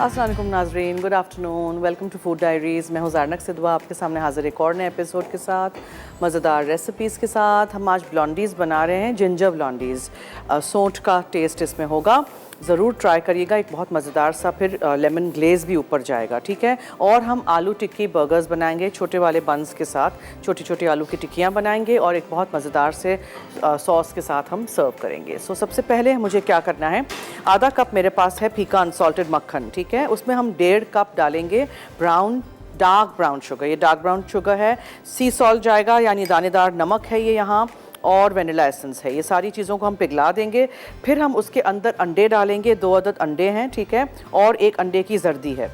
अस्सलाम वालेकुम नाज़रीन, good afternoon, welcome to food diaries. मैं हूँ ज़ारनक सिद्वा आपके सामने हाज़िर एक और नए एपिसोड के साथ, मज़ेदार रेसिपीज़ के साथ। हम आज ब्लॉन्डीज़ बना रहे हैं, जिंजर ब्लॉन्डीज़। सौंठ का टेस्ट इसमें होगा, ज़रूर ट्राई करिएगा। एक बहुत मज़ेदार सा फिर लेमन ग्लेज़ भी ऊपर जाएगा, ठीक है। और हम आलू टिक्की बर्गर्स बनाएंगे छोटे वाले बंस के साथ, छोटी छोटी आलू की टिक्कियाँ बनाएंगे और एक बहुत मज़ेदार से सॉस के साथ हम सर्व करेंगे। सो सबसे पहले मुझे क्या करना है, आधा कप मेरे पास है फीका अनसॉल्टेड मक्खन, ठीक है। उसमें हम 1.5 कप डालेंगे डार्क ब्राउन शुगर। ये डार्क ब्राउन शुगर है, सी सॉल्ट जाएगा यानी दानेदार नमक है ये यहाँ, और वेनिला एसेंस है। ये सारी चीज़ों को हम पिघला देंगे। फिर हम उसके अंदर अंडे डालेंगे, 2 अदद अंडे हैं, ठीक है, और 1 अंडे की जर्दी है।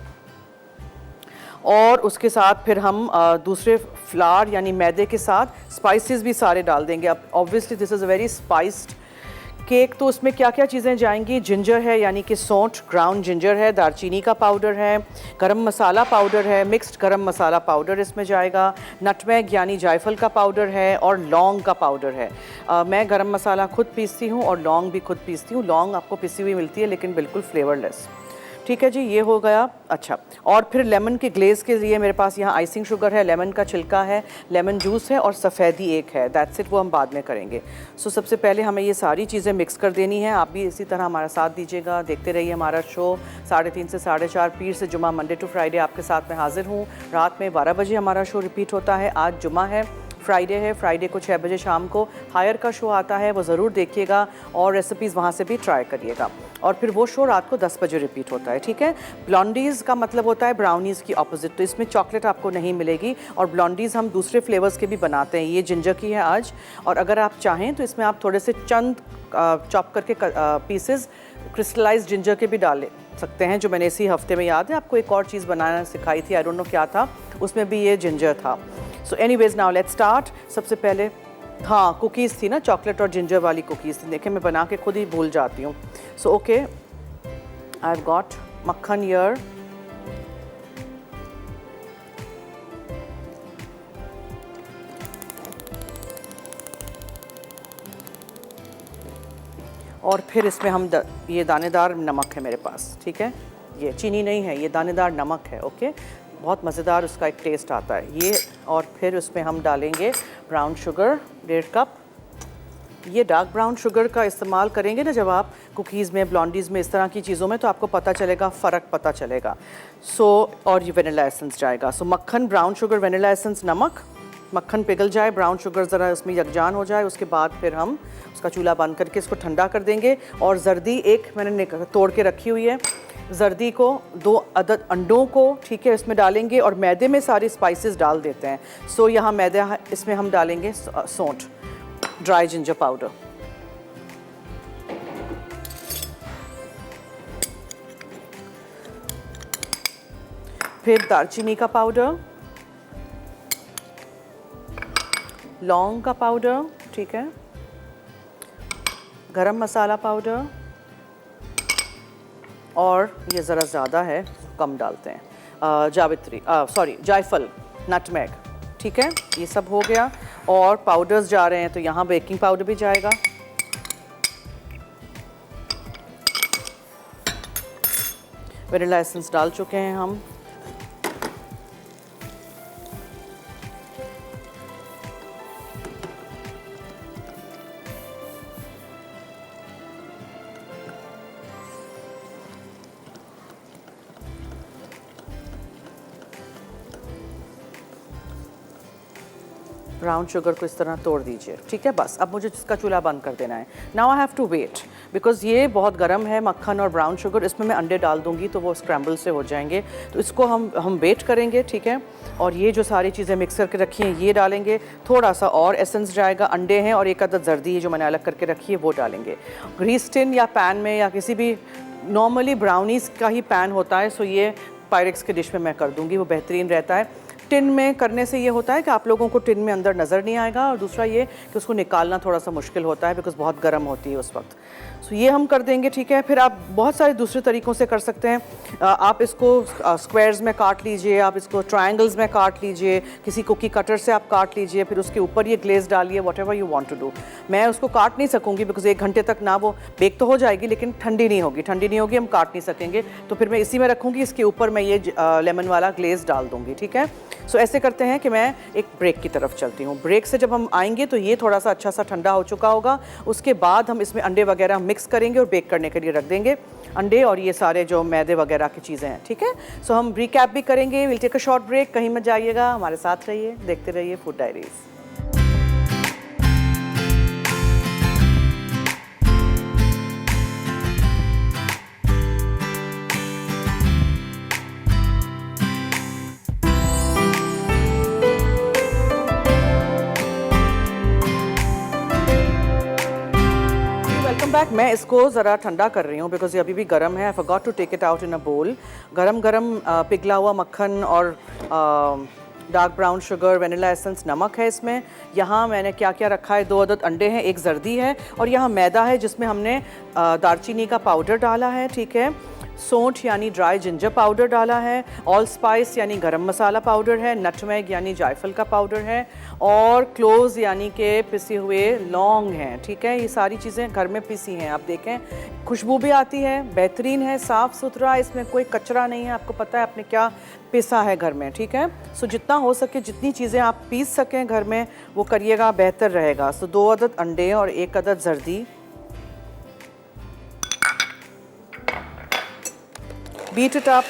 और उसके साथ फिर हम दूसरे फ्लावर यानी मैदे के साथ स्पाइसेस भी सारे डाल देंगे। अब obviously this is a very spiced cake, तो उसमें क्या क्या चीज़ें जाएंगी, जिंजर है यानी कि सौंठ, ग्राउंड जिंजर है, दालचीनी का पाउडर है, गरम मसाला पाउडर है, मिक्स्ड गरम मसाला पाउडर इसमें जाएगा, नटमैग यानी जायफल का पाउडर है, और लौंग का पाउडर है। मैं गरम मसाला खुद पीसती हूँ और लौंग भी खुद पीसती हूँ। लौंग आपको पिसी हुई मिलती है लेकिन बिल्कुल फ्लेवरलेस, ठीक है जी। ये हो गया। अच्छा, और फिर लेमन के ग्लेज़ के लिए मेरे पास यहाँ आइसिंग शुगर है, लेमन का छिलका है, लेमन जूस है और सफ़ेदी एक है, दैट्स इट। वो हम बाद में करेंगे। सो सबसे पहले हमें ये सारी चीज़ें मिक्स कर देनी है। आप भी इसी तरह हमारा साथ दीजिएगा, देखते रहिए हमारा शो 3:30 से 4:30, पीर से जुमा, मंडे टू फ्राइडे आपके साथ में हाजिर हूँ। रात में 12 बजे हमारा शो रिपीट होता है। आज जुमा है, फ्राइडे है, फ्राइडे को 6 बजे शाम को हायर का शो आता है, वो ज़रूर देखिएगा और रेसिपीज़ वहाँ से भी ट्राई करिएगा। और फिर वो शो रात को 10 बजे रिपीट होता है, ठीक है। ब्लॉन्डीज़ का मतलब होता है ब्राउनीज़ की ऑपोजिट, तो इसमें चॉकलेट आपको नहीं मिलेगी। और ब्लॉन्डीज़ हम दूसरे फ्लेवर्स के भी बनाते हैं। ये जिंजर की है आज, और अगर आप चाहें तो इसमें आप थोड़े से चंद चॉप करके पीसेस क्रिस्टलाइज्ड जिंजर के भी डाल सकते हैं, जो मैंने इसी हफ्ते में, याद है आपको, एक और चीज़ बनाना सिखाई थी, आई डोंट नो क्या था, उसमें भी ये जिंजर था। So anyways now let's start. सबसे पहले हाँ, कुकीज़ थी ना, चॉकलेट और जिंजर वाली कुकीज़ थी। देखें मैं बना के खुद ही भूल जाती हूँ। So okay, I have got मक्खन हियर, और फिर इसमें हम ये दानेदार नमक है मेरे पास, ठीक है। ये चीनी नहीं है, ये दानेदार नमक है, ओके। बहुत मज़ेदार उसका एक टेस्ट आता है ये। और फिर उसमें हम डालेंगे ब्राउन शुगर 1.5 कप। ये डार्क ब्राउन शुगर का इस्तेमाल करेंगे ना जब आप कुकीज़ में, ब्लॉन्डीज़ में, इस तरह की चीज़ों में, तो आपको पता चलेगा, फ़र्क पता चलेगा। सो और ये वेनिला एसेंस जाएगा। सो मक्खन, ब्राउन शुगर, वेनिला एसेंस, नमक। मक्खन पिघल जाए, ब्राउन शुगर ज़रा उसमें यकजान हो जाए, उसके बाद फिर हम उसका चूल्हा बंद करके इसको ठंडा कर देंगे। और जर्दी एक मैंने तोड़ के रखी हुई है, जर्दी को 2 अदद अंडों को, ठीक है, इसमें डालेंगे और मैदे में सारी स्पाइसेस डाल देते हैं। सो यहाँ मैदा, इसमें हम डालेंगे सौंठ, ड्राई जिंजर पाउडर, फिर दालचीनी का पाउडर, लौंग का पाउडर, ठीक है, गरम मसाला पाउडर, और ये ज़रा ज़्यादा है, कम डालते हैं, जायफल, नटमैग, ठीक है। ये सब हो गया। और पाउडर्स जा रहे हैं, तो यहाँ बेकिंग पाउडर भी जाएगा, वेनिला एसेंस डाल चुके हैं हम, ब्राउन शुगर को इस तरह तोड़ दीजिए, ठीक है। बस अब मुझे इसका चूल्हा बंद कर देना है। Now I have to wait because ये बहुत गर्म है मक्खन और ब्राउन शुगर। इसमें मैं अंडे डाल दूंगी तो वो स्क्रैम्बल से हो जाएंगे, तो इसको हम वेट करेंगे, ठीक है। और ये जो सारी चीज़ें मिक्स करके रखी हैं ये डालेंगे, थोड़ा सा और एसेंस जाएगा, अंडे हैं और 1 अदद जर्दी है जो मैंने अलग करके रखी है वो डालेंगे। ग्रीस टिन या पैन में या किसी भी, नॉर्मली ब्राउनीज़ का ही पैन होता है, सो ये पायरेक्स के डिश में मैं कर दूँगी, वो बेहतरीन रहता है। टिन में करने से ये होता है कि आप लोगों को टिन में अंदर नज़र नहीं आएगा, और दूसरा ये कि उसको निकालना थोड़ा सा मुश्किल होता है बिकॉज बहुत गर्म होती है उस वक्त। सो ये हम कर देंगे, ठीक है। फिर आप बहुत सारे दूसरे तरीक़ों से कर सकते हैं। आप इसको स्क्वायर्स में काट लीजिए, आप इसको ट्रायंगल्स में काट लीजिए, किसी कुकी कटर से आप काट लीजिए, फिर उसके ऊपर ये ग्लेज डालिए, whatever you want to do. मैं उसको काट नहीं सकूंगी बिकॉज 1 घंटे तक ना वो बेक तो हो जाएगी लेकिन ठंडी नहीं होगी, हम काट नहीं सकेंगे। तो फिर मैं इसी में रखूँगी, इसके ऊपर मैं ये लेमन वाला ग्लेज डाल दूँगी, ठीक है। सो ऐसे करते हैं कि मैं एक ब्रेक की तरफ चलती हूँ। ब्रेक से जब हम आएंगे तो ये थोड़ा सा अच्छा सा ठंडा हो चुका होगा। उसके बाद हम इसमें अंडे वगैरह मिक्स करेंगे और बेक करने के लिए रख देंगे अंडे और ये सारे जो मैदे वगैरह की चीज़ें हैं, ठीक है। सो हम रिकैप भी करेंगे। Will take a short break, कहीं मत जाइएगा, हमारे साथ रहिए, देखते रहिए फूड डायरीज। बैक मैं इसको ज़रा ठंडा कर रही हूँ बिकॉज ये अभी भी गर्म है। I forgot to take it out in a bowl. गरम पिघला हुआ मक्खन और dark brown sugar, vanilla essence, नमक है इसमें। यहाँ मैंने क्या क्या रखा है, 2 अदद अंडे हैं, 1 जर्दी है, और यहाँ मैदा है जिसमें हमने दालचीनी का पाउडर डाला है, ठीक है। सौंठ यानी ड्राई जिंजर पाउडर डाला है, ऑल स्पाइस यानी गरम मसाला पाउडर है, नटमेग यानी जायफल का पाउडर है, और क्लोव्स यानी के पिसे हुए लौंग हैं, ठीक है। ये सारी चीज़ें घर में पिसी हैं, आप देखें खुशबू भी आती है, बेहतरीन है, साफ़ सुथरा, इसमें कोई कचरा नहीं है। आपको पता है आपने क्या पिसा है घर में, ठीक है। सो जितना हो सके, जितनी चीज़ें आप पीस सकें घर में वो करिएगा, बेहतर रहेगा। सो 2 अदद अंडे और 1 अदद जर्दी, बीट इट अप।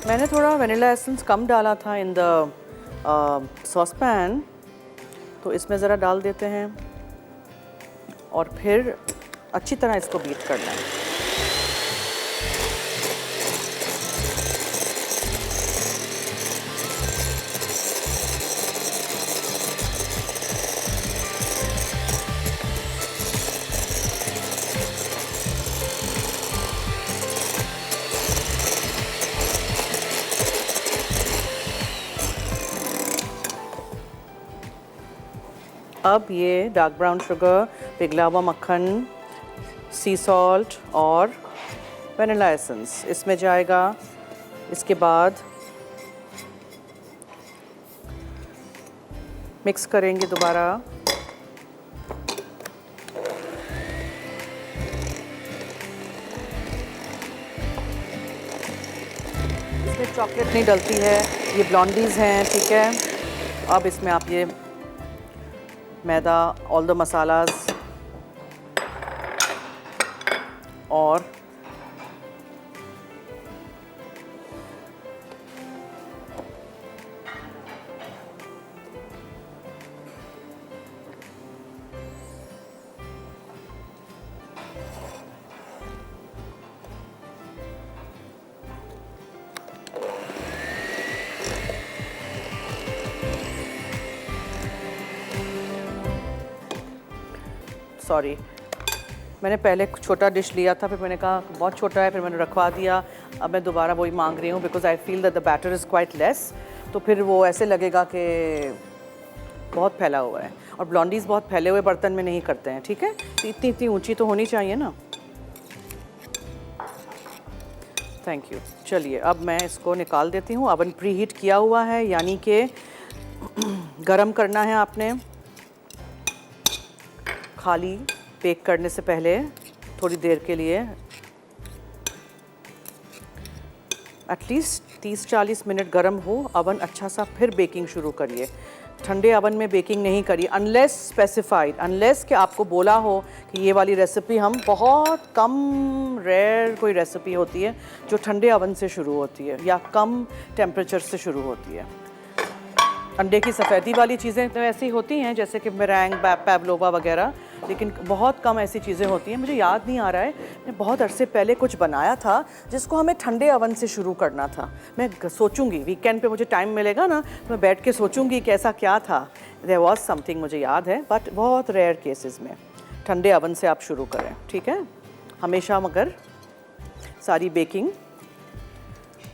मैंने थोड़ा वनीला एसेंस कम डाला था इन द सॉस पैन, तो इसमें ज़रा डाल देते हैं और फिर अच्छी तरह इसको बीट करना है। अब ये डार्क ब्राउन शुगर, पिघला हुआ मक्खन, सी सॉल्ट और वनीला एसेंस इसमें जाएगा। इसके बाद मिक्स करेंगे दोबारा। इसमें चॉकलेट नहीं डलती है, ये ब्लॉन्डीज़ हैं, ठीक है। अब इसमें आप ये मैदा, ऑल द मसालाज और सॉरी, मैंने पहले छोटा डिश लिया था, फिर मैंने कहा बहुत छोटा है, फिर मैंने रखवा दिया। अब मैं दोबारा वही मांग रही हूँ because I feel that the batter is quite less, तो फिर वो ऐसे लगेगा कि बहुत फैला हुआ है, और ब्लॉन्डीज़ बहुत फैले हुए बर्तन में नहीं करते हैं, ठीक है। तो इतनी ऊंची तो होनी चाहिए ना। Thank you. चलिए अब मैं इसको निकाल देती हूँ। ओवन प्री हीट किया हुआ है, यानी कि गरम करना है आपने। खाली बेक करने से पहले थोड़ी देर के लिए, एटलीस्ट 30-40 मिनट गरम हो अवन अच्छा सा, फिर बेकिंग शुरू करिए। ठंडे ओवन में बेकिंग नहीं करी, अनलेस स्पेसिफाइड, अनलेस कि आपको बोला हो कि ये वाली रेसिपी हम बहुत कम रेयर कोई रेसिपी होती है जो ठंडे ओवन से शुरू होती है या कम टेम्परेचर से शुरू होती है। अंडे की सफ़ेदी वाली चीज़ें तो ऐसी होती हैं जैसे कि मेरैंग, पैवलोवा वगैरह, लेकिन बहुत कम ऐसी चीज़ें होती हैं। मुझे याद नहीं आ रहा है, मैंने बहुत अरसे पहले कुछ बनाया था जिसको हमें ठंडे ओवन से शुरू करना था। मैं सोचूंगी, वीकेंड पे मुझे टाइम मिलेगा ना तो मैं बैठ के सोचूंगी कि ऐसा क्या था। देयर वाज समथिंग, मुझे याद है, बट बहुत रेयर केसेस में ठंडे ओवन से आप शुरू करें, ठीक है। हमेशा मगर सारी बेकिंग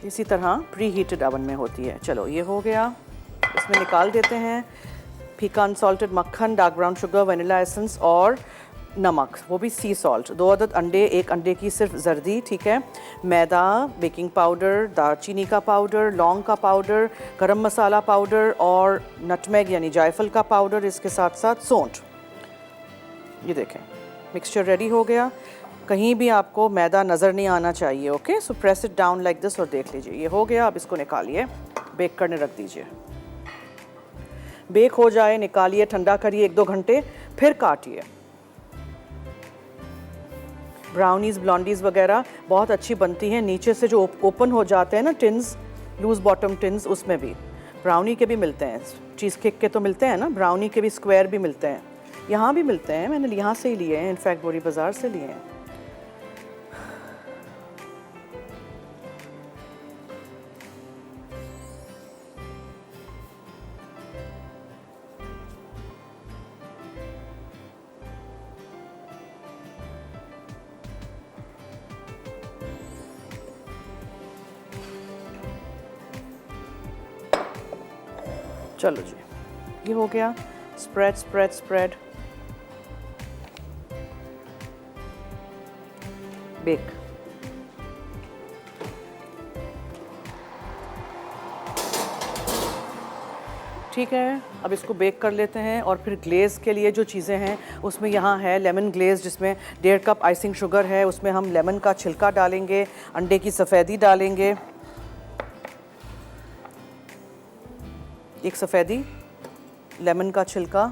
इसी तरह प्री हीटेड ओवन में होती है। चलो ये हो गया, इसमें निकाल देते हैं फीका अनसॉल्टेड मक्खन, dark brown sugar, vanilla essence और नमक, वो भी सी सॉल्ट, 2 अदद अंडे, 1 अंडे की सिर्फ जर्दी, ठीक है, मैदा, बेकिंग पाउडर, दालचीनी का पाउडर, लौंग का पाउडर, गरम मसाला पाउडर और नटमेग यानी जायफल का पाउडर, इसके साथ साथ सौंठ। ये देखें मिक्सचर रेडी हो गया। कहीं भी आपको मैदा नज़र नहीं आना चाहिए, okay. So press it down like this और देख लीजिए ये हो गया। अब इसको निकालिए, बेक करने रख दीजिए। बेक हो जाए निकालिए, ठंडा करिए 1-2 घंटे, फिर काटिए। ब्राउनीज़, ब्लॉन्डीज़ वगैरह बहुत अच्छी बनती हैं, नीचे से जो ओपन हो जाते हैं ना टिन्स, लूज़ बॉटम टिन्स, उसमें भी ब्राउनी के भी मिलते हैं, चीज़ केक के तो मिलते हैं ना, ब्राउनी के भी स्क्वायर भी मिलते हैं, यहाँ भी मिलते हैं। मैंने यहाँ से ही लिए हैं, इनफैक्ट बोरी बाज़ार से लिए हैं। चलो जी, ये हो गया। Spread spread spread, bake. ठीक है, अब इसको बेक कर लेते हैं। और फिर ग्लेज़ के लिए जो चीज़ें हैं उसमें यहाँ है लेमन ग्लेज़, जिसमें 1.5 कप आइसिंग शुगर है, उसमें हम लेमन का छिलका डालेंगे, अंडे की सफ़ेदी डालेंगे, एक सफ़ेदी, लेमन का छिलका,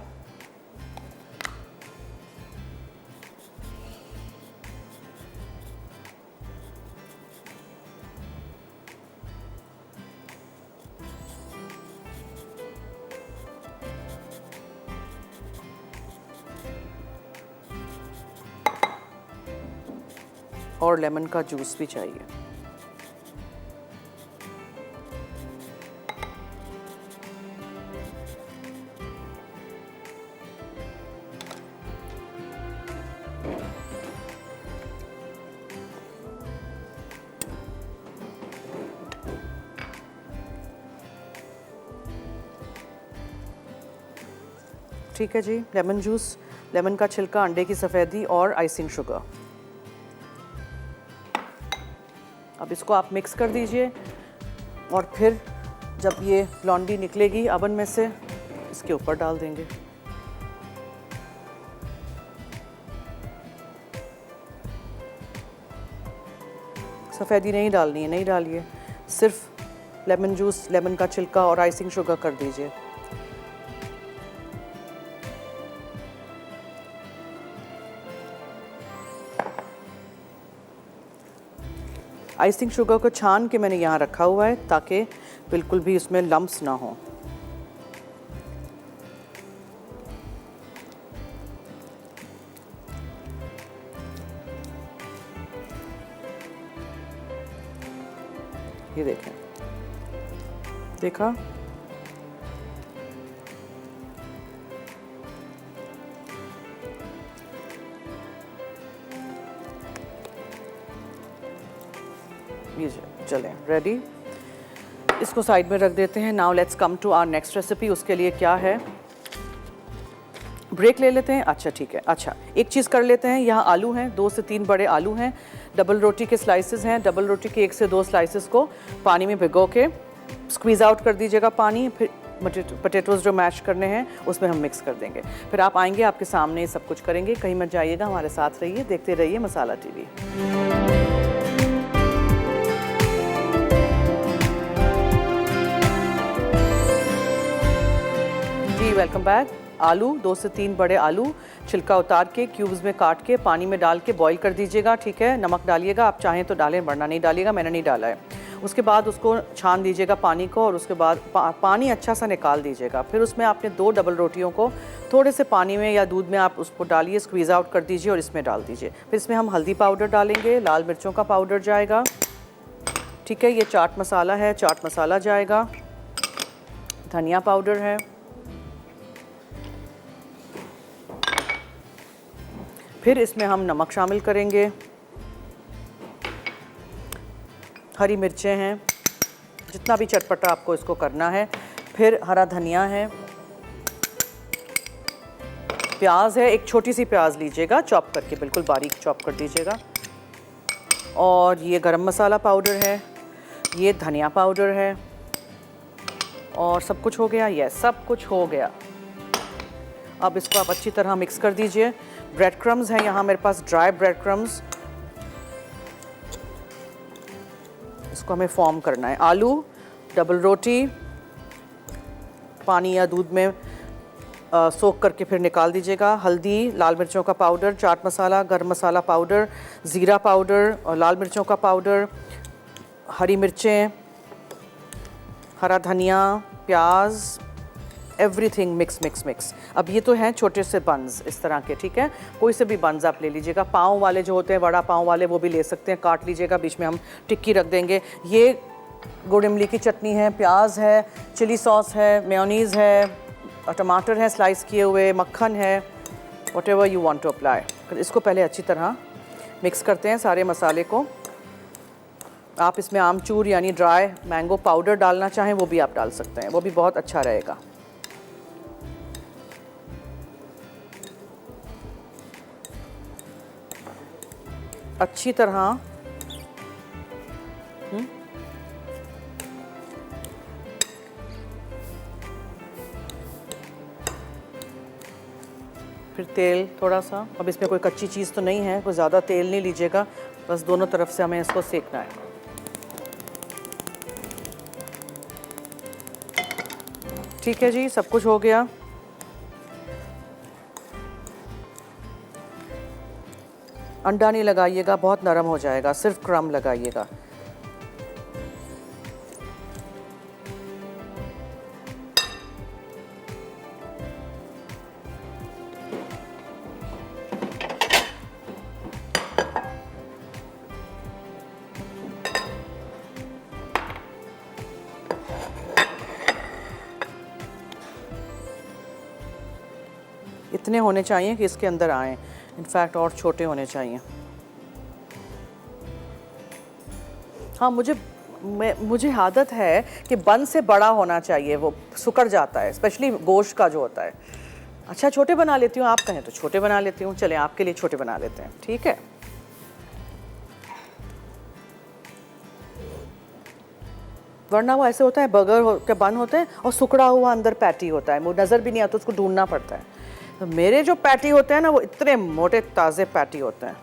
और लेमन का जूस भी चाहिए। ठीक है जी, लेमन जूस, लेमन का छिलका, अंडे की सफ़ेदी और आइसिंग शुगर। अब इसको आप मिक्स कर दीजिए और फिर जब ये ब्लॉन्डी निकलेगी अवन में से, इसके ऊपर डाल देंगे। सफ़ेदी नहीं डालनी है, नहीं डालिए, सिर्फ लेमन जूस, लेमन का छिलका और आइसिंग शुगर कर दीजिए। आइसिंग शुगर को छान के मैंने यहाँ रखा हुआ है ताकि बिल्कुल भी इसमें लम्प्स ना हो। ये देखें, देखा? ये चलें, रेडी। इसको साइड में रख देते हैं। Now let's come to our next recipe. उसके लिए क्या है, ब्रेक ले लेते हैं। अच्छा ठीक है, अच्छा एक चीज़ कर लेते हैं। यहाँ आलू हैं, 2 से 3 बड़े आलू हैं, डबल रोटी के स्लाइसेस हैं। डबल रोटी के 1 से 2 स्लाइसेस को पानी में भिगो के स्क्वीज़ आउट कर दीजिएगा पानी। फिर पोटैटोज़ जो मैश करने हैं उसमें हम मिक्स कर देंगे। फिर आप आएंगे, आपके सामने ये सब कुछ करेंगे। कहीं मत जाइएगा, हमारे साथ रहिए, देखते रहिए मसाला टीवी। Welcome back. आलू 2 से 3 बड़े आलू छिलका उतार के क्यूब्स में काट के पानी में डाल के बॉईल कर दीजिएगा, ठीक है। नमक डालिएगा, आप चाहें तो डालें वरना नहीं डालिएगा, मैंने नहीं डाला है। उसके बाद उसको छान दीजिएगा पानी को और उसके बाद पानी अच्छा सा निकाल दीजिएगा। फिर उसमें आपने 2 डबल रोटियों को थोड़े से पानी में या दूध में आप उसको डालिए, स्क्वीज़ आउट कर दीजिए और इसमें डाल दीजिए। फिर इसमें हम हल्दी पाउडर डालेंगे, लाल मिर्चों का पाउडर जाएगा, ठीक है। ये चाट मसाला है, चाट मसाला जाएगा, धनिया पाउडर है, फिर इसमें हम नमक शामिल करेंगे, हरी मिर्चें हैं, जितना भी चटपटा आपको इसको करना है, फिर हरा धनिया है, प्याज है, एक छोटी सी प्याज लीजिएगा चॉप करके, बिल्कुल बारीक चॉप कर दीजिएगा, और ये गरम मसाला पाउडर है, ये धनिया पाउडर है, और सब कुछ हो गया। यस, सब कुछ हो गया। अब इसको आप अच्छी तरह मिक्स कर दीजिए। ब्रेड क्रम्स हैं यहाँ मेरे पास, ड्राई ब्रेड क्रम्स, इसको हमें फॉर्म करना है। आलू, डबल रोटी पानी या दूध में सोक करके फिर निकाल दीजिएगा। हल्दी, लाल मिर्चों का पाउडर, चाट मसाला, गरम मसाला पाउडर, ज़ीरा पाउडर और लाल मिर्चों का पाउडर, हरी मिर्चें, हरा धनिया, प्याज, एवरीथिंग मिक्स मिक्स मिक्स। अब ये तो हैं छोटे से बन्स इस तरह के, ठीक है। कोई से भी बन्स आप ले लीजिएगा, पाव वाले जो होते हैं, वड़ा पाव वाले, वो भी ले सकते हैं, काट लीजिएगा, बीच में हम टिक्की रख देंगे। ये गुड़ इमली की चटनी है, प्याज है, चिली सॉस है, मेयोनीज़ है, टमाटर है स्लाइस किए हुए, मक्खन है, whatever you want to apply. इसको पहले अच्छी तरह मिक्स करते हैं सारे मसाले को। आप इसमें आमचूर यानी ड्राई मैंगो पाउडर डालना चाहें वो भी आप डाल सकते हैं, वो भी बहुत अच्छा रहेगा। अच्छी तरह फिर तेल थोड़ा सा। अब इसमें कोई कच्ची चीज़ तो नहीं है, कोई ज़्यादा तेल नहीं लीजिएगा, बस दोनों तरफ से हमें इसको सेकना है। ठीक है जी, सब कुछ हो गया। अंडा नहीं लगाइएगा, बहुत नरम हो जाएगा, सिर्फ क्रम लगाइएगा। इतने होने चाहिए कि इसके अंदर आए, इनफैक्ट और छोटे होने चाहिए। हाँ, मुझे आदत है कि बन से बड़ा होना चाहिए, वो सुकड़ जाता है, स्पेशली गोश्त का जो होता है। अच्छा, छोटे बना लेती हूँ, आप कहें तो छोटे बना लेती हूँ, चलें आपके लिए छोटे बना लेते हैं, ठीक है। वरना वो ऐसे होता है, बर्गर के बन होते हैं और सुकड़ा हुआ अंदर पैटी होता है, वो नज़र भी नहीं आता, उसको ढूंढना पड़ता है। तो मेरे जो पैटी होते हैं ना, वो इतने मोटे ताज़े पैटी होते हैं।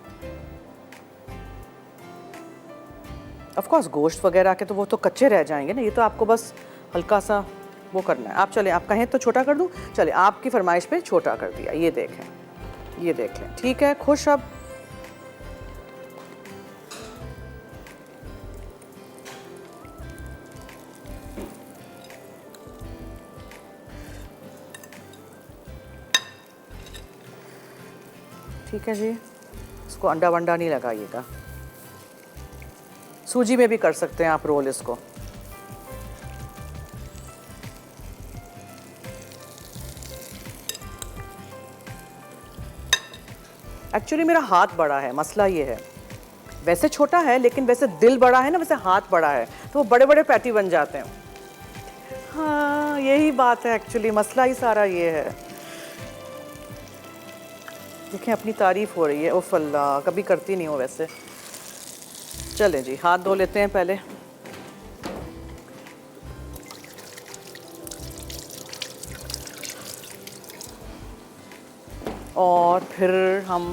ऑफ कोर्स गोश्त वगैरह के तो वो तो कच्चे रह जाएंगे ना, ये तो आपको बस हल्का सा वो करना है। आप चले, आप कहें तो छोटा कर दूं, चले आपकी फरमाइश पे छोटा कर दिया। ये देखें, ये देख लें, ठीक है। खुश अब ठीक है जी। इसको अंडा वंडा नहीं लगाइएगा, सूजी में भी कर सकते हैं आप रोल इसको। एक्चुअली मेरा हाथ बड़ा है, मसला ये है। वैसे छोटा है लेकिन वैसे दिल बड़ा है ना, वैसे हाथ बड़ा है, तो वो बड़े बड़े पैटी बन जाते हैं। हाँ, यही बात है एक्चुअली, मसला ही सारा ये है। देखें, अपनी तारीफ हो रही है, उफ़ अल्लाह, कभी करती नहीं हो वैसे। चलें जी, हाथ धो लेते हैं पहले। और फिर हम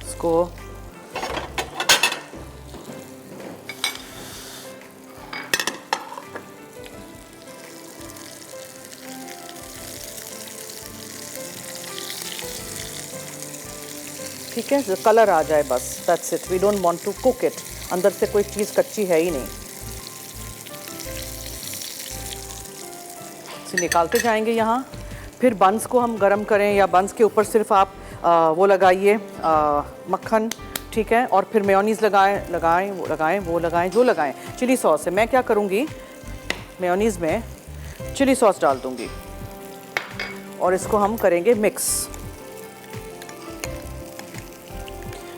इसको ठीक है, कलर आ जाए बस, that's it. We don't want to cook it, अंदर से कोई चीज़ कच्ची है ही नहीं। इसे निकालते जाएंगे यहाँ। फिर बंस को हम गरम करें या बंस के ऊपर सिर्फ आप वो लगाइए मक्खन, ठीक है, और फिर मेयोनीज़ लगाएं जो लगाएं। चिली सॉस है, मैं क्या करूँगी, मेयोनीज़ में चिली सॉस डाल दूँगी और इसको हम करेंगे मिक्स।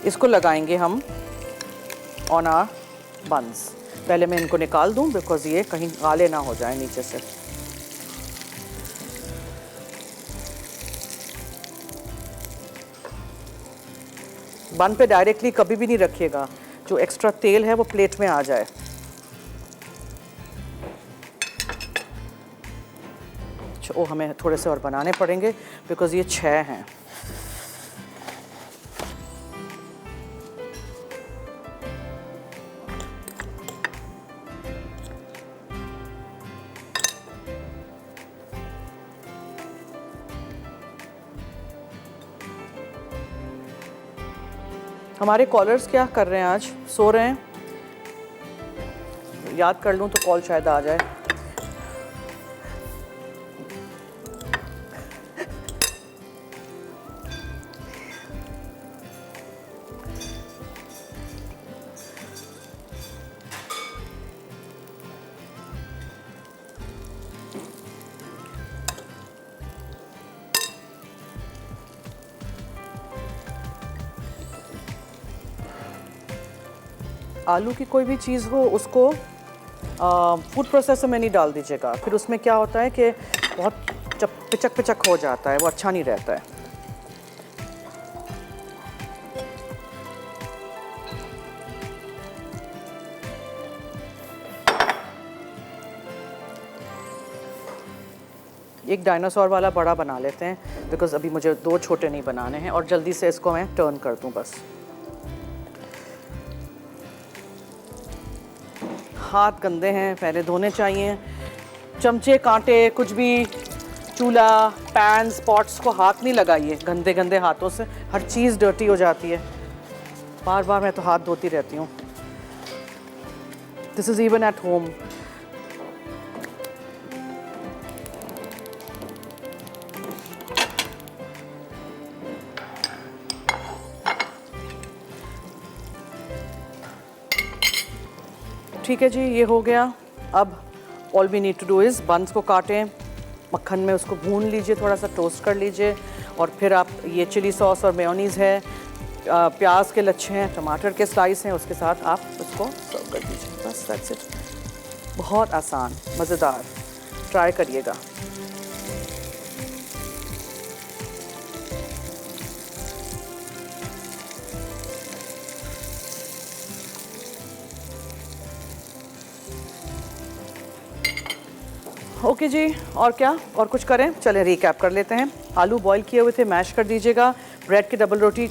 इसको लगाएंगे हम ऑन आवर बंस। पहले मैं इनको निकाल दूँ बिकॉज़ ये कहीं काले ना हो जाए नीचे से। बन पे डायरेक्टली कभी भी नहीं रखिएगा, जो एक्स्ट्रा तेल है वो प्लेट में आ जाए। ओ, हमें थोड़े से और बनाने पड़ेंगे बिकॉज़ ये 6 हैं। हमारे कॉलर्स क्या कर रहे हैं आज, सो रहे हैं? याद कर लूँ तो कॉल शायद आ जाए। आलू की कोई भी चीज़ हो उसको फूड प्रोसेसर में नहीं डाल दीजिएगा, फिर उसमें क्या होता है कि बहुत पिचक पिचक हो जाता है, वो अच्छा नहीं रहता है। एक डायनासोर वाला बड़ा बना लेते हैं बिकॉज़ अभी मुझे 2 छोटे नहीं बनाने हैं, और जल्दी से इसको मैं टर्न कर दूं बस। हाथ गंदे हैं, पहले धोने चाहिए। चमचे, कांटे, कुछ भी, चूल्हा, पैन्स, पॉट्स को हाथ नहीं लगाइए गंदे गंदे हाथों से, हर चीज़ डर्टी हो जाती है। बार बार मैं तो हाथ धोती रहती हूँ। This is even at home. ठीक है जी, ये हो गया। अब all we need to do is buns को काटें, मक्खन में उसको भून लीजिए, थोड़ा सा टोस्ट कर लीजिए, और फिर आप ये चिली सॉस और मेयोनीज़ है, प्याज के लच्छे हैं, टमाटर के स्लाइस हैं, उसके साथ आप उसको सर्व कर दीजिए। बस दैट्स इट। बहुत आसान, मज़ेदार, ट्राई करिएगा। ओके जी, और क्या, और कुछ करें? चलें रिकैप कर लेते हैं। आलू बॉईल किए हुए थे, मैश कर दीजिएगा। ब्रेड की डबल रोटी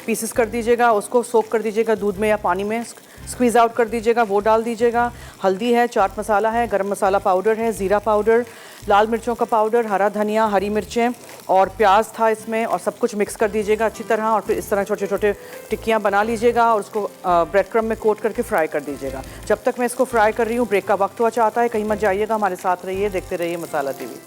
पीसेस कर दीजिएगा, उसको सोक कर दीजिएगा दूध में या पानी में, स्क्वीज़ आउट कर दीजिएगा, वो डाल दीजिएगा। हल्दी है, चाट मसाला है, गरम मसाला पाउडर है, ज़ीरा पाउडर, लाल मिर्चों का पाउडर, हरा धनिया, हरी मिर्चें और प्याज था इसमें, और सब कुछ मिक्स कर दीजिएगा अच्छी तरह, और फिर इस तरह छोटे छोटे टिक्कियाँ बना लीजिएगा और उसको ब्रेड क्रम्ब में कोट करके फ्राई कर दीजिएगा। जब तक मैं इसको फ्राई कर रही हूँ, ब्रेक का वक्त हुआ चाहता है, कहीं मत जाइएगा, हमारे साथ रहिए, देखते रहिए मसाला टीवी।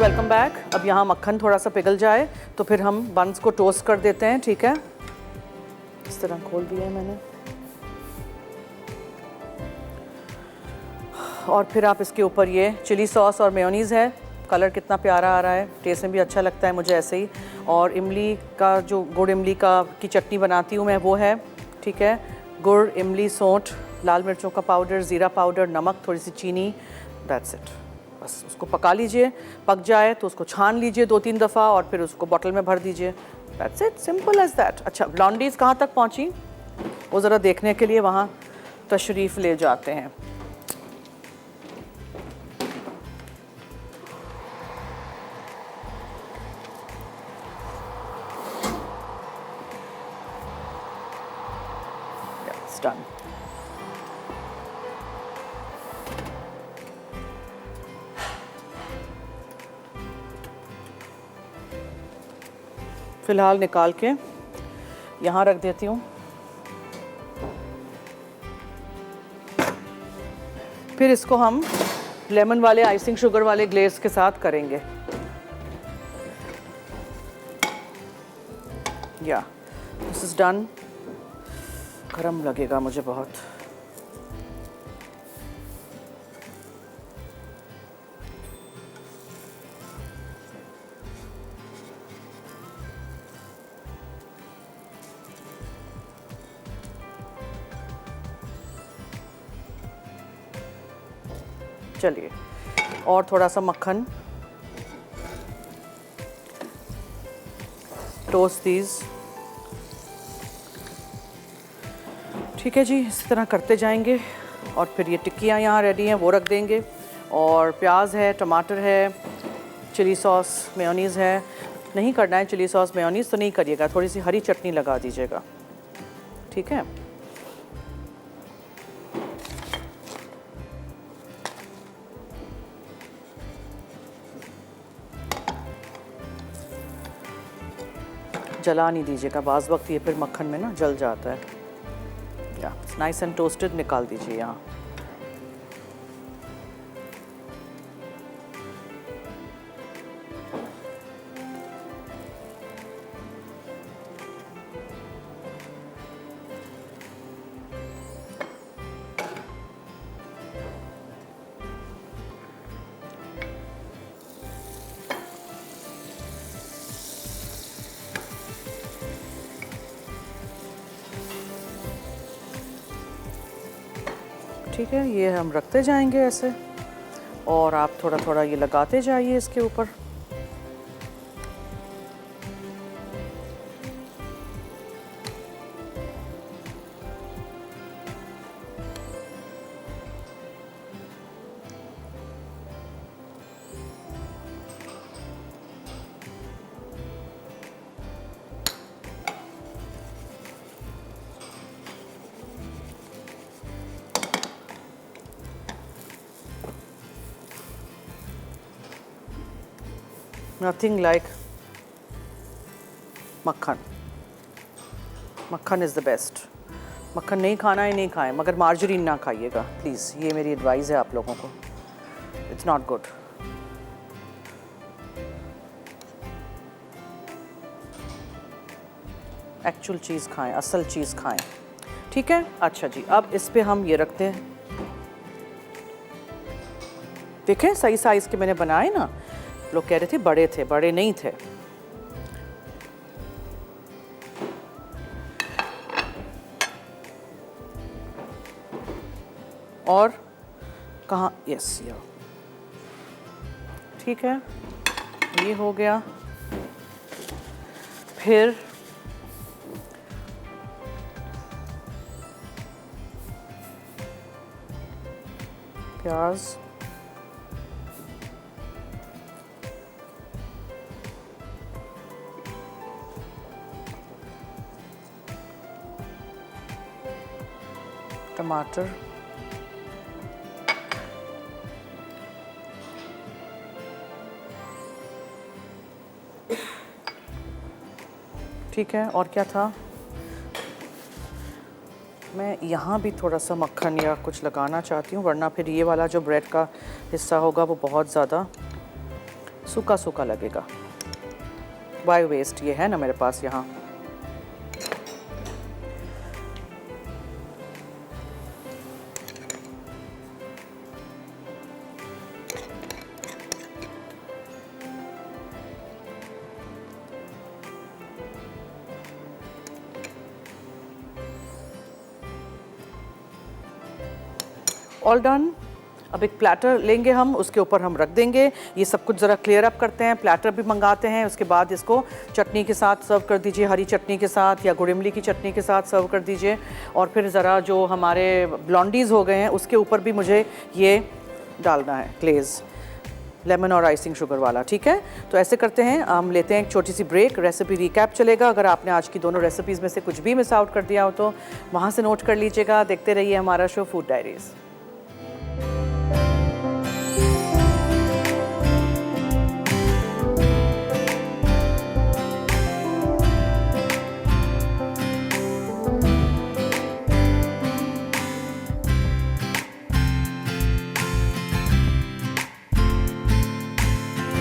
Welcome back. अब यहाँ मक्खन थोड़ा सा पिघल जाए तो फिर हम बंस को टोस्ट कर देते हैं, ठीक है। इस तरह खोल दिया है मैंने, और फिर आप इसके ऊपर ये चिली सॉस और मेयोनीज़ है, कलर कितना प्यारा आ रहा है, टेस्ट में भी अच्छा लगता है मुझे ऐसे ही। और इमली का जो गुड़ इमली की चटनी बनाती हूँ मैं, वो है, ठीक है। गुड़, इमली, सौंठ, लाल मिर्चों का पाउडर, ज़ीरा पाउडर, नमक, थोड़ी सी चीनी, दैट्स इट। बस उसको पका लीजिए, पक जाए तो उसको छान लीजिए 2-3 दफ़ा और फिर उसको बॉटल में भर दीजिए। That's it, simple as that. अच्छा, ब्लॉन्डीज़ कहाँ तक पहुँची वो ज़रा देखने के लिए वहाँ तशरीफ़ ले जाते हैं। It's done. फिलहाल निकाल के यहाँ रख देती हूँ। फिर इसको हम लेमन वाले आइसिंग शुगर वाले ग्लेज के साथ करेंगे। या दिस इज डन। गरम लगेगा मुझे बहुत। चलिए, और थोड़ा सा मक्खन। Toast these. ठीक है जी, इस तरह करते जाएंगे। और फिर ये टिक्कियाँ यहाँ रेडी हैं, वो रख देंगे। और प्याज है, टमाटर है, चिली सॉस, मेयोनीज़ है। नहीं करना है चिली सॉस मेयोनीज़ तो नहीं करिएगा, थोड़ी सी हरी चटनी लगा दीजिएगा। ठीक है, जला नहीं दीजिएगा, बाज़ वक्त ये फिर मक्खन में ना जल जाता है। या नाइस एंड टोस्टेड निकाल दीजिए यहाँ। ठीक है, ये हम रखते जाएंगे ऐसे। और आप थोड़ा थोड़ा ये लगाते जाइए इसके ऊपर। Nothing like मक्खन। मक्खन इज़ द बेस्ट। मक्खन नहीं खाना है नहीं खाएं, मगर मार्जरीन ना खाइएगा प्लीज़, ये मेरी एडवाइस है आप लोगों को। It's not good. एक्चुअल चीज़ खाएं, असल चीज़ खाएं। ठीक है, अच्छा जी, अब इस पे हम ये रखते हैं। देखें सही साइज़ के मैंने बनाए ना। लोग कह रहे थे बड़े थे, बड़े नहीं थे। और कहाँ, यस ये ठीक है, ये हो गया। फिर प्याज, टमाटर, ठीक है। और क्या था, मैं यहाँ भी थोड़ा सा मक्खन या कुछ लगाना चाहती हूँ, वरना फिर ये वाला जो ब्रेड का हिस्सा होगा वो बहुत ज़्यादा सूखा सूखा लगेगा। वाई वेस्ट, ये है ना मेरे पास यहाँ। All done. अब एक प्लेटर लेंगे हम, उसके ऊपर हम रख देंगे। ये सब कुछ ज़रा क्लियर अप करते हैं, प्लेटर भी मंगाते हैं। उसके बाद इसको चटनी के साथ सर्व कर दीजिए, हरी चटनी के साथ या गुड़ इमली की चटनी के साथ सर्व कर दीजिए। और फिर ज़रा जो हमारे ब्लॉन्डीज़ हो गए हैं उसके ऊपर भी मुझे ये डालना है ग्लेज़। लेमन और आइसिंग शुगर वाला, ठीक है। तो ऐसे करते हैं, हम लेते हैं एक छोटी सी ब्रेक, रेसिपी रिकैप चलेगा। अगर आपने आज की दोनों रेसिपीज़ में से कुछ भी मिस आउट कर दिया हो तो वहाँ से नोट कर लीजिएगा। देखते रहिए हमारा show food diaries.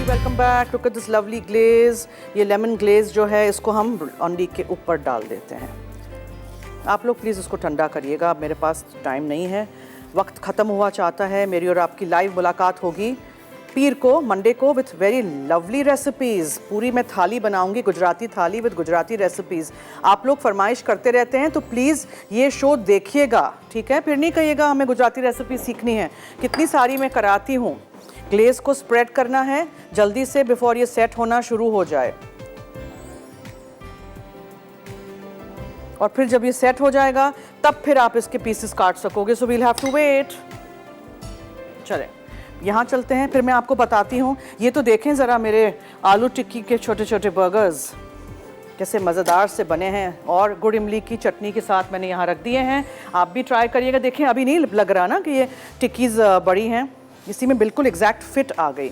Welcome back. Look at this lovely glaze. ये लेमन ग्लेज जो है इसको हम ब्लॉन्डी के ऊपर डाल देते हैं। आप लोग प्लीज़ इसको ठंडा करिएगा, अब मेरे पास टाइम नहीं है, वक्त ख़त्म हुआ चाहता है। मेरी और आपकी लाइव मुलाकात होगी पीर को, मंडे को, विथ वेरी लवली रेसिपीज़। पूरी मैं थाली बनाऊंगी, गुजराती थाली विद गुजराती रेसिपीज़। आप लोग फरमाइश करते रहते हैं तो प्लीज़ ये शो देखिएगा, ठीक है। फिर नहीं कहिएगा हमें गुजराती रेसिपी सीखनी है, कितनी सारी मैं कराती हूँ। ग्लेज़ को स्प्रेड करना है जल्दी से बिफोर ये सेट होना शुरू हो जाए, और फिर जब ये सेट हो जाएगा तब फिर आप इसके पीसेस काट सकोगे। So we'll have to wait. चलें यहाँ चलते हैं, फिर मैं आपको बताती हूँ। ये तो देखें ज़रा मेरे आलू टिक्की के छोटे छोटे बर्गर्स कैसे मज़ेदार से बने हैं, और गुड़ इमली की चटनी के साथ मैंने यहाँ रख दिए हैं। आप भी ट्राई करिएगा। देखें अभी नहीं लग रहा ना कि ये टिक्कीज़ बड़ी हैं, इसी में बिल्कुल एग्जैक्ट फिट आ गई।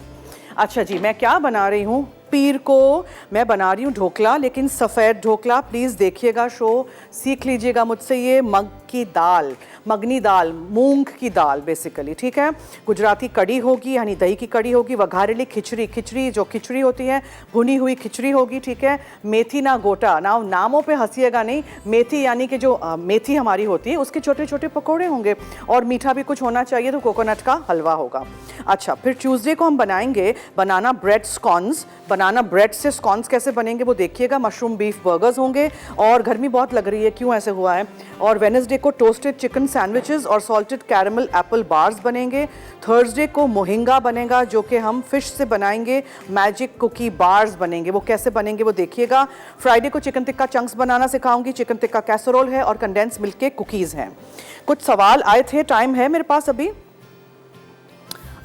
अच्छा जी, मैं क्या बना रही हूँ पीर को? मैं बना रही हूँ ढोकला, लेकिन सफ़ेद ढोकला। प्लीज़ देखिएगा शो, सीख लीजिएगा मुझसे। ये मग की दाल, मगनी दाल, मूंग की दाल बेसिकली, ठीक है। गुजराती कड़ी होगी, यानी दही की कड़ी होगी। वघारेली खिचड़ी, खिचड़ी जो खिचड़ी होती है भुनी हुई खिचड़ी होगी, ठीक है। मेथी ना गोटा ना, नामों पे हंसीएगा नहीं। मेथी यानी कि जो मेथी हमारी होती है उसके छोटे छोटे पकोड़े होंगे, और मीठा भी कुछ होना चाहिए तो कोकोनट का हलवा होगा। अच्छा, फिर ट्यूसडे को हम बनाएंगे बनाना ब्रेड स्कॉन्स। बनाना ब्रेड से स्कॉन्स कैसे बनेंगे वो देखिएगा। मशरूम बीफ बर्गर्स होंगे, और गर्मी बहुत लग रही है, क्यों ऐसे हुआ है। और वेडनेसडे को टोस्टेड चिकन सैंडविचेस और सॉल्टेड कैरमल एप्पल बार्स बनेंगे। थर्सडे को मोहिंगा बनेगा, जो कि हम फिश से बनाएंगे। मैजिक कुकी बार्स बनेंगे, वो कैसे बनेंगे वो देखिएगा। फ्राइडे को चिकन टिक्का चंक्स बनाना सिखाऊंगी। चिकन टिक्का कैसरोल है और कंडेंस मिल्क के कुकीज़ हैं। कुछ सवाल आए थे, टाइम है मेरे पास अभी।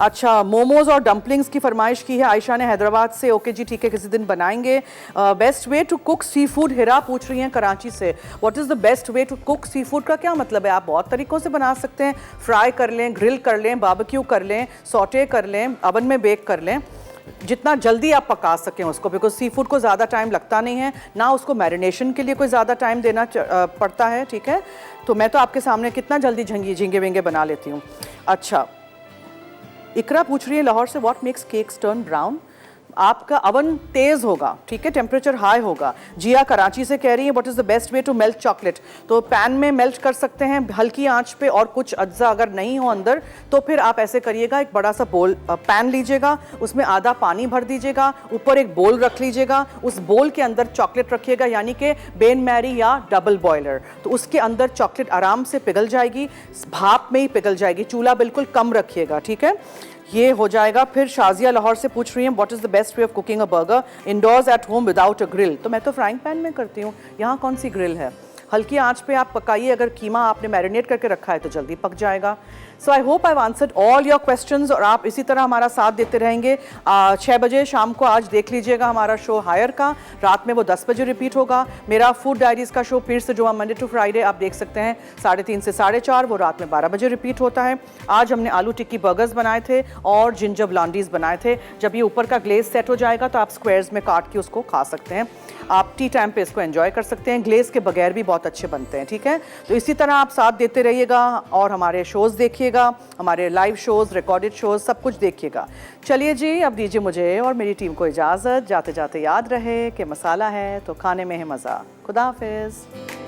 अच्छा, मोमोज और डम्पलिंग्स की फरमाइश की है आयशा ने हैदराबाद से। ओके जी, ठीक है, किसी दिन बनाएंगे। Best way to cook seafood, Hira पूछ रही हैं कराची से। What is the best way to cook seafood का क्या मतलब है? आप बहुत तरीक़ों से बना सकते हैं। फ्राई कर लें, ग्रिल कर लें, बारबेक्यू कर लें, सॉटे कर लें, अवन में बेक कर लें, जितना जल्दी आप पका सकें उसको, बिकॉज सी फूड को ज़्यादा टाइम लगता नहीं है, ना उसको मैरिनेशन के लिए कोई ज़्यादा टाइम देना पड़ता है, ठीक है। तो मैं तो आपके सामने कितना जल्दी झींगे विंगे बना लेती हूँ। अच्छा, इकरा पूछ रही है लाहौर से, what makes cakes turn brown? आपका अवन तेज़ होगा, ठीक है, टेम्परेचर हाई होगा। जिया कराची से कह रही है what is the best way to melt chocolate? तो पैन में मेल्ट कर सकते हैं हल्की आंच पे, और कुछ अज्जा अगर नहीं हो अंदर तो फिर आप ऐसे करिएगा, एक बड़ा सा बोल पैन लीजिएगा, उसमें आधा पानी भर दीजिएगा, ऊपर एक बोल रख लीजिएगा, उस बोल के अंदर चॉकलेट रखिएगा, यानी कि बेन मैरी या डबल बॉयलर। तो उसके अंदर चॉकलेट आराम से पिघल जाएगी, भाप में ही पिघल जाएगी। चूल्हा बिल्कुल कम रखिएगा, ठीक है। ये हो जाएगा। फिर शाजिया लाहौर से पूछ रही हैं what is the best way of cooking a burger indoors at home without a grill? तो मैं तो फ्राइंग पैन में करती हूँ, यहाँ कौन सी ग्रिल है। हल्की आंच पे आप पकाइए, अगर कीमा आपने मैरिनेट करके रखा है तो जल्दी पक जाएगा। So I hope I answered all your questions, और आप इसी तरह हमारा साथ देते रहेंगे। 6 बजे शाम को आज देख लीजिएगा हमारा शो हायर का, रात में वो 10 बजे रिपीट होगा। मेरा फूड डायरीज़ का शो फिर से जो मंडे टू फ्राइडे आप देख सकते हैं 3:30 से 4:30, वो रात में 12 बजे रिपीट होता है। आज हमने आलू टिक्की बर्गर्स बनाए थे और जिंजर ब्लॉन्डीज़ बनाए थे। जब ये ऊपर का ग्लेज सेट हो जाएगा तो आप स्क्वायर्स में काट के उसको खा सकते हैं। आप टी टाइम पे इसको एंजॉय कर सकते हैं। ग्लेज के बगैर भी बहुत अच्छे बनते हैं, ठीक है। तो इसी तरह आप साथ देते रहिएगा, और हमारे शोज़ देखिएगा, हमारे लाइव शोज़, रिकॉर्डेड शोज़, सब कुछ देखिएगा। चलिए जी, अब दीजिए मुझे और मेरी टीम को इजाज़त। जाते जाते याद रहे कि मसाला है तो खाने में है मज़ा। खुदा हाफिज़।